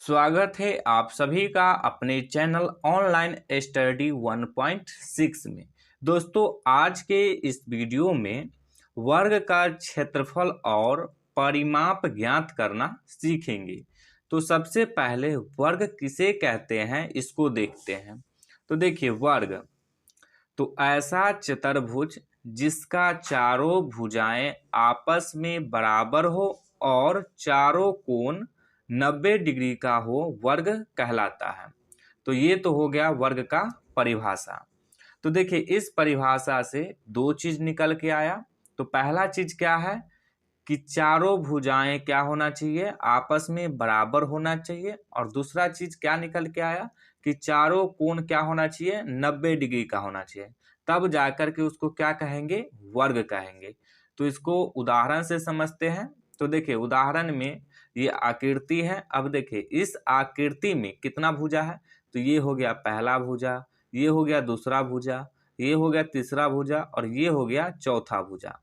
स्वागत है आप सभी का अपने चैनल ऑनलाइन स्टडी 1.6 में। दोस्तों, आज के इस वीडियो में वर्ग का क्षेत्रफल और परिमाप ज्ञात करना सीखेंगे। तो सबसे पहले वर्ग किसे कहते हैं इसको देखते हैं। तो देखिए, वर्ग तो ऐसा चतुर्भुज जिसका चारों भुजाएं आपस में बराबर हो और चारों कोण 90 डिग्री का हो, वर्ग कहलाता है। तो ये तो हो गया वर्ग का परिभाषा। तो देखिए, इस परिभाषा से दो चीज निकल के आया। तो पहला चीज क्या है कि चारों भुजाएं क्या होना चाहिए, आपस में बराबर होना चाहिए। और दूसरा चीज क्या निकल के आया कि चारों कोण क्या होना चाहिए, 90 डिग्री का होना चाहिए। तब जाकर के उसको क्या कहेंगे, वर्ग कहेंगे। तो इसको उदाहरण से समझते हैं। तो देखिए, उदाहरण में ये आकृति है। अब देखिए, इस आकृति में कितना भुजा है, तो ये हो गया पहला भुजा, ये हो गया दूसरा भुजा, ये हो गया तीसरा भुजा और ये हो गया चौथा भुजा।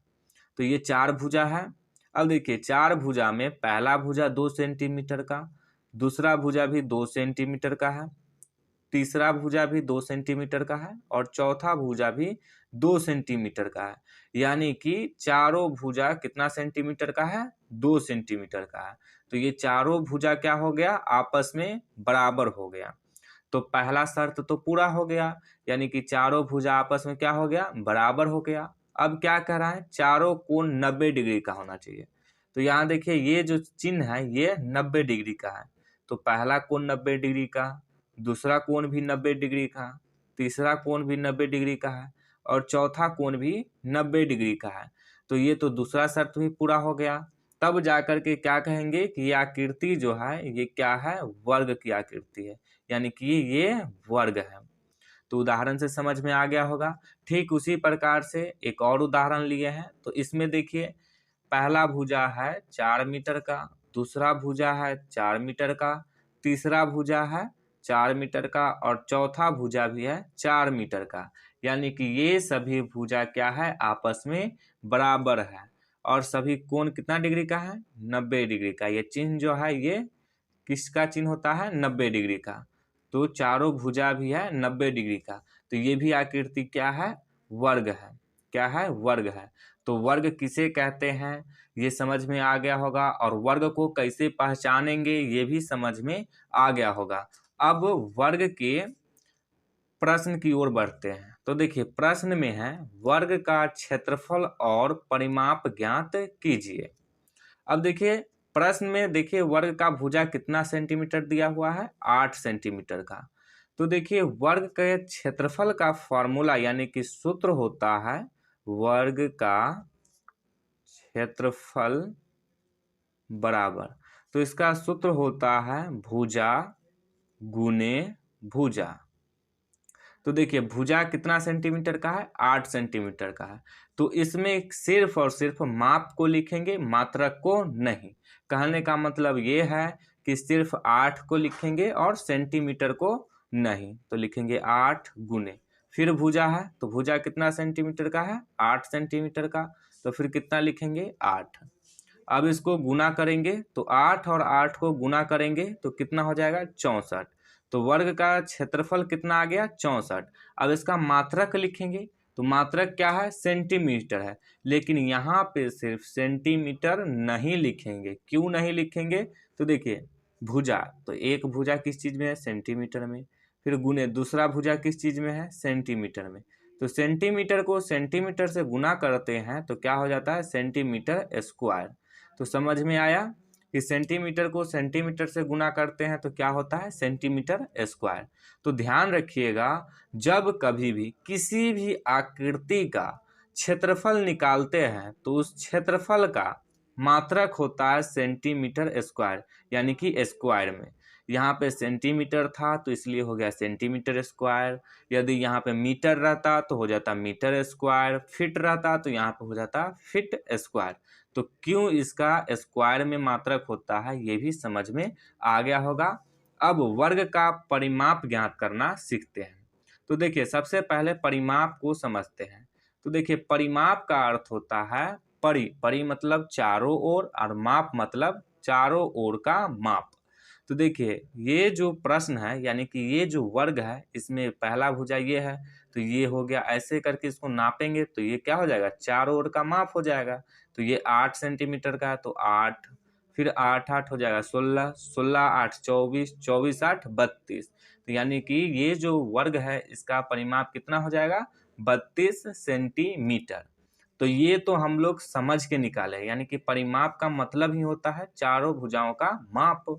तो ये चार भुजा है। अब देखिए, चार भुजा में पहला भुजा 2 सेंटीमीटर का, दूसरा भुजा भी 2 सेंटीमीटर का है, तीसरा भुजा भी 2 सेंटीमीटर का है और चौथा भुजा भी 2 सेंटीमीटर का है। यानी कि चारों भुजा कितना सेंटीमीटर का है, 2 सेंटीमीटर का है। तो ये चारों भुजा क्या हो गया, आपस में बराबर हो गया। तो पहला शर्त तो पूरा हो गया, यानी कि चारों भुजा आपस में क्या हो गया, बराबर हो गया। अब क्या कह रहा है, चारों कोण 90 डिग्री का होना चाहिए। तो यहाँ देखिए, ये जो चिन्ह है ये 90 डिग्री का है। तो पहला कोण 90 डिग्री का, दूसरा कोण भी 90 डिग्री का, तीसरा कोण भी 90 डिग्री का है और चौथा कोण भी 90 डिग्री का है। तो ये तो दूसरा शर्त भी पूरा हो गया। तब जाकर के क्या कहेंगे कि ये आकृति जो है ये क्या है, वर्ग की आकृति है, यानी कि ये वर्ग है। तो उदाहरण से समझ में आ गया होगा। ठीक उसी प्रकार से एक और उदाहरण लिए हैं। तो इसमें देखिए, पहला भुजा है 4 मीटर का, दूसरा भुजा है 4 मीटर का, तीसरा भुजा है 4 मीटर का और चौथा भुजा भी है 4 मीटर का। यानी कि ये सभी भुजा क्या है, आपस में बराबर है। और सभी कोण कितना डिग्री का है, 90 डिग्री का। ये चिन्ह जो है ये किसका चिन्ह होता है, 90 डिग्री का। तो चारों भुजा भी है 90 डिग्री का। तो ये भी आकृति क्या है, वर्ग है। क्या है, वर्ग है। तो वर्ग किसे कहते हैं ये समझ में आ गया होगा, और वर्ग को कैसे पहचानेंगे ये भी समझ में आ गया होगा। अब वर्ग के प्रश्न की ओर बढ़ते हैं। तो देखिए, प्रश्न में है वर्ग का क्षेत्रफल और परिमाप ज्ञात कीजिए। अब देखिए, प्रश्न में देखिए वर्ग का भुजा कितना सेंटीमीटर दिया हुआ है, 8 सेंटीमीटर का। तो देखिए, वर्ग के क्षेत्रफल का फॉर्मूला यानी कि सूत्र होता है वर्ग का क्षेत्रफल बराबर, तो इसका सूत्र होता है भुजा गुने भुजा। तो देखिए, भुजा कितना सेंटीमीटर का है, 8 सेंटीमीटर का है। तो इसमें सिर्फ और सिर्फ माप को लिखेंगे, मात्रक को नहीं। कहने का मतलब ये है कि सिर्फ 8 को लिखेंगे और सेंटीमीटर को नहीं। तो लिखेंगे 8 गुने, फिर भुजा है तो भुजा कितना सेंटीमीटर का है, 8 सेंटीमीटर का। तो फिर कितना लिखेंगे, 8। अब इसको गुना करेंगे तो 8 और 8 को गुना करेंगे तो कितना हो जाएगा, 64। तो वर्ग का क्षेत्रफल कितना आ गया, 64। अब इसका मात्रक लिखेंगे तो मात्रक क्या है, सेंटीमीटर है। लेकिन यहाँ पे सिर्फ सेंटीमीटर नहीं लिखेंगे। क्यों नहीं लिखेंगे, तो देखिए, भुजा तो एक भुजा किस चीज में है, सेंटीमीटर में। फिर गुने दूसरा भुजा किस चीज में है, सेंटीमीटर में। तो सेंटीमीटर को सेंटीमीटर से गुना करते हैं तो क्या हो जाता है, सेंटीमीटर स्क्वायर। तो समझ में आया कि सेंटीमीटर को सेंटीमीटर से गुना करते हैं तो क्या होता है, सेंटीमीटर स्क्वायर। तो ध्यान रखिएगा, जब कभी भी किसी भी आकृति का क्षेत्रफल निकालते हैं तो उस क्षेत्रफल का मात्रक होता है सेंटीमीटर स्क्वायर, यानी कि स्क्वायर में। यहाँ पे सेंटीमीटर था तो इसलिए हो गया सेंटीमीटर स्क्वायर। यदि यहाँ पे मीटर रहता तो हो जाता मीटर स्क्वायर, फिट रहता तो यहाँ पे हो जाता फिट स्क्वायर। तो क्यों इसका स्क्वायर में मात्रक होता है ये भी समझ में आ गया होगा। अब वर्ग का परिमाप ज्ञात करना सीखते हैं। तो देखिए, सबसे पहले परिमाप को समझते हैं। तो देखिए, परिमाप का अर्थ होता है परि मतलब चारों ओर और माप मतलब चारों ओर का माप। तो देखिए ये जो प्रश्न है यानी कि ये जो वर्ग है इसमें पहला भुजा ये है, तो ये हो गया, ऐसे करके इसको नापेंगे तो ये क्या हो जाएगा, चारों ओर का माप हो जाएगा। तो ये 8 सेंटीमीटर का है तो 8, फिर 8 8 हो जाएगा 16, 16 8 24, 24 8 32। तो यानी कि ये जो वर्ग है इसका परिमाप कितना हो जाएगा, 32 सेंटीमीटर। तो ये तो हम लोग समझ के निकाले, यानी कि परिमाप का मतलब ही होता है चारों भुजाओं का माप।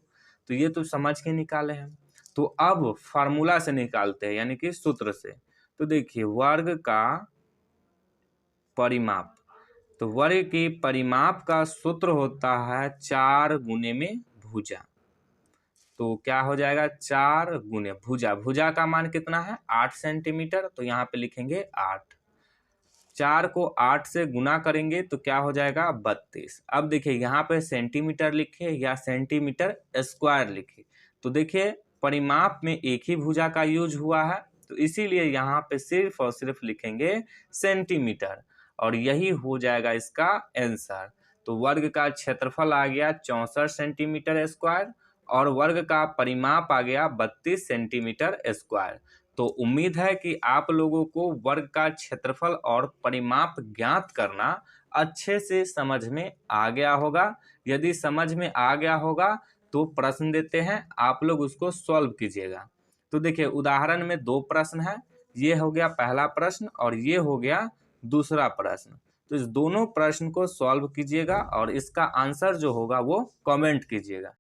तो ये तो समझ के निकाले हैं। तो अब फार्मूला से निकालते हैं, यानी कि सूत्र से। तो देखिए वर्ग का परिमाप, तो वर्ग के परिमाप का सूत्र होता है 4 गुने में भुजा। तो क्या हो जाएगा, 4 गुने भुजा, भुजा का मान कितना है 8 सेंटीमीटर, तो यहाँ पे लिखेंगे 8। 4 को 8 से गुना करेंगे तो क्या हो जाएगा 32। अब देखिए यहाँ पे सेंटीमीटर लिखे या सेंटीमीटर स्क्वायर लिखे, तो देखिए परिमाप में एक ही भुजा का यूज हुआ है, तो इसीलिए यहाँ पे सिर्फ और सिर्फ लिखेंगे सेंटीमीटर, और यही हो जाएगा इसका आंसर। तो वर्ग का क्षेत्रफल आ गया 64 सेंटीमीटर स्क्वायर और वर्ग का परिमाप आ गया 32 सेंटीमीटर स्क्वायर। तो उम्मीद है कि आप लोगों को वर्ग का क्षेत्रफल और परिमाप ज्ञात करना अच्छे से समझ में आ गया होगा। यदि समझ में आ गया होगा तो प्रश्न देते हैं, आप लोग उसको सॉल्व कीजिएगा। तो देखिए उदाहरण में 2 प्रश्न है, ये हो गया पहला प्रश्न और ये हो गया दूसरा प्रश्न। तो इस दोनों प्रश्न को सॉल्व कीजिएगा और इसका आंसर जो होगा वो कमेंट कीजिएगा।